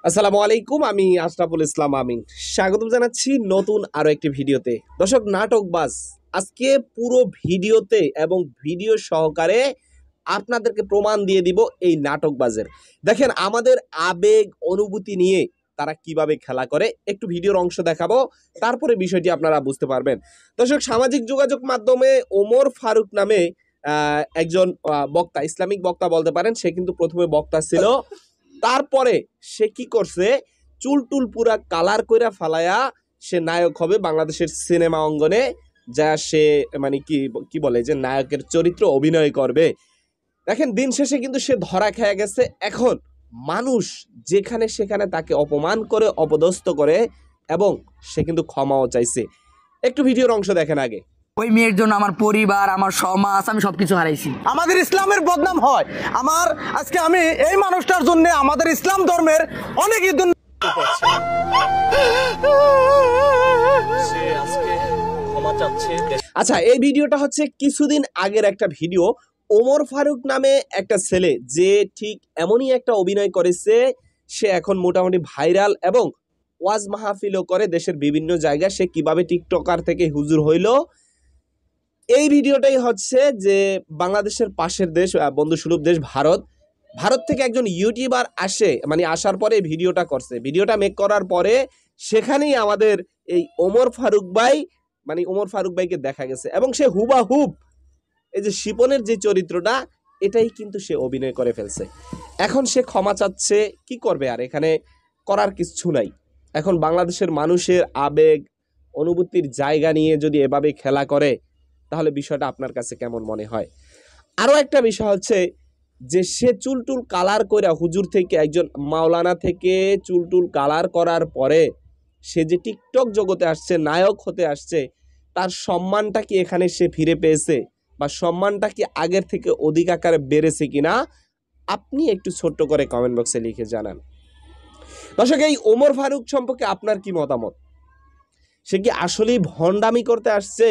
আসসালামু আলাইকুম, আমি আশরাফুল ইসলাম আমিন। স্বাগত জানাচ্ছি নতুন আরো একটি ভিডিওতে। দর্শক, নাটকবাজ আজকে পুরো ভিডিওতে এবং ভিডিও সহকারে আপনাদেরকে প্রমাণ দিয়ে দিব এই নাটকবাজের। দেখেন আমাদের আবেগ অনুভূতি নিয়ে তারা কিভাবে খেলা করে, একটু ভিডিওর অংশ দেখাবো, তারপরে বিষয়টি আপনারা বুঝতে পারবেন। দর্শক, সামাজিক যোগাযোগ মাধ্যমে ওমর ফারুক নামে একজন বক্তা, ইসলামিক বক্তা বলতে পারেন, সে কিন্তু প্রথমে বক্তা ছিল। তারপরে সে কি করছে, চুল টুল পুরা কালার কইরা ফালায়া সে নায়ক হবে বাংলাদেশের সিনেমা অঙ্গনে, যা সে মানে কি বলে যে নায়কের চরিত্র অভিনয় করবে। দেখেন দিন শেষে কিন্তু সে ধরা খেয়ে গেছে। এখন মানুষ যেখানে সেখানে তাকে অপমান করে, অপদস্থ করে, এবং সে কিন্তু ক্ষমাও চাইছে। একটু ভিডিওর অংশ দেখেন আগে। ওই মেয়ের জন্য আমার পরিবার, আমার সমাজ, আমি সবকিছু হারাইছি। আমাদের ইসলামের বদনাম হয়। আজকে আমি এই মানুষটার জন্য আমাদের ইসলাম ধর্মের অনেক আচ্ছা, এই ভিডিওটা হচ্ছে কিছুদিন আগের একটা ভিডিও। ওমর ফারুক নামে একটা ছেলে যে ঠিক এমনই একটা অভিনয় করেছে, সে এখন মোটামুটি ভাইরাল এবং ওয়াজ মাহফিলও করে দেশের বিভিন্ন জায়গায়। সে কিভাবে টিকটকার থেকে হুজুর হইল, এই ভিডিওটাই হচ্ছে যে বাংলাদেশের পাশের দেশ, বন্ধুসুলভ দেশ ভারত থেকে একজন ইউটিউবার আসার পরে ভিডিওটা করছে। ভিডিওটা মেক করার পরে সেখানেই আমাদের এই ওমর ফারুক ভাইকে দেখা গেছে, এবং সে হুবাহুব এই যে শিপনের যে চরিত্রটা, এটাই কিন্তু সে অভিনয় করে ফেলছে। এখন সে ক্ষমা চাচ্ছে, কি করবে আর, এখানে করার কিছু নাই। এখন বাংলাদেশের মানুষের আবেগ অনুভূতির জায়গা নিয়ে যদি এভাবে খেলা করে, তাহলে বিষয়টা আপনার কাছে কেমন মনে হয়? আরো একটা বিষয় হচ্ছে যে সে চুলটুল কালার করে, হুজুর থেকে, একজন মাওলানা থেকে চুলটুল কালার করার পরে সে যে টিকটক জগতে আসছে, নায়ক হতে আসছে, তার সম্মানটা কি এখানে সে ফিরে পেয়েছে, বা সম্মানটা কি আগের থেকে অধিক আকারে বেড়েছে কিনা, আপনি একটু ছোট্ট করে কমেন্ট বক্সে লিখে জানান। দর্শক, এই ওমর ফারুক সম্পর্কে আপনার কি মতামত? সে কি আসলেই ভণ্ডামি করতে আসছে,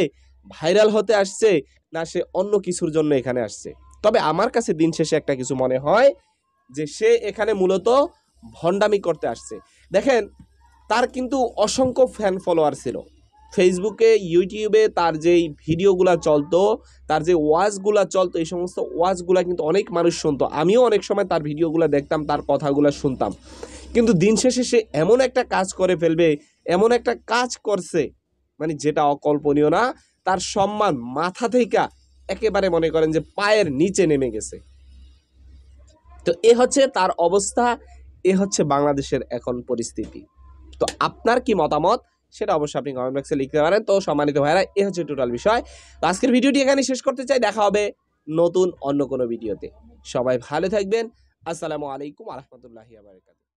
ভাইরাল হতে আসছে, না সে অন্য কিছুর জন্য এখানে আসছে? তবে আমার কাছে দিন শেষে একটা কিছু মনে হয় যে সে এখানে মূলত ভণ্ডামি করতে আসছে। দেখেন, তার কিন্তু অসংখ্য ফ্যান ফলোয়ার ছিল। ফেসবুকে, ইউটিউবে তার যেই ভিডিওগুলো চলতো, তার যে ওয়াজগুলো চলতো, এই সমস্ত ওয়াজগুলো কিন্তু অনেক মানুষ শুনতো। আমিও অনেক সময় তার ভিডিওগুলো দেখতাম, তার কথাগুলো শুনতাম। কিন্তু দিন শেষে সে এমন একটা কাজ করে ফেলবে, এমন একটা কাজ করছে যেটা অকল্পনীয় না। তার সম্মান মাথা থেকে একেবারে মনে করেন যে পায়ের নিচে নেমে গেছে। তো এ হচ্ছে তার অবস্থা, এ হচ্ছে বাংলাদেশের এখন পরিস্থিতি। তো আপনার কি মতামত সেটা অবশ্যই আপনি কমেন্ট বক্সে লিখতে পারেন। তো সম্মানিত ভাইরা, এ হচ্ছে টোটাল বিষয়। তো আজকের ভিডিওটি এখানে শেষ করতে চাই। দেখা হবে নতুন অন্য কোনো ভিডিওতে। সবাই ভালো থাকবেন। আসসালামু আলাইকুম ওয়া রাহমাতুল্লাহি ওয়া বারাকাতুহু।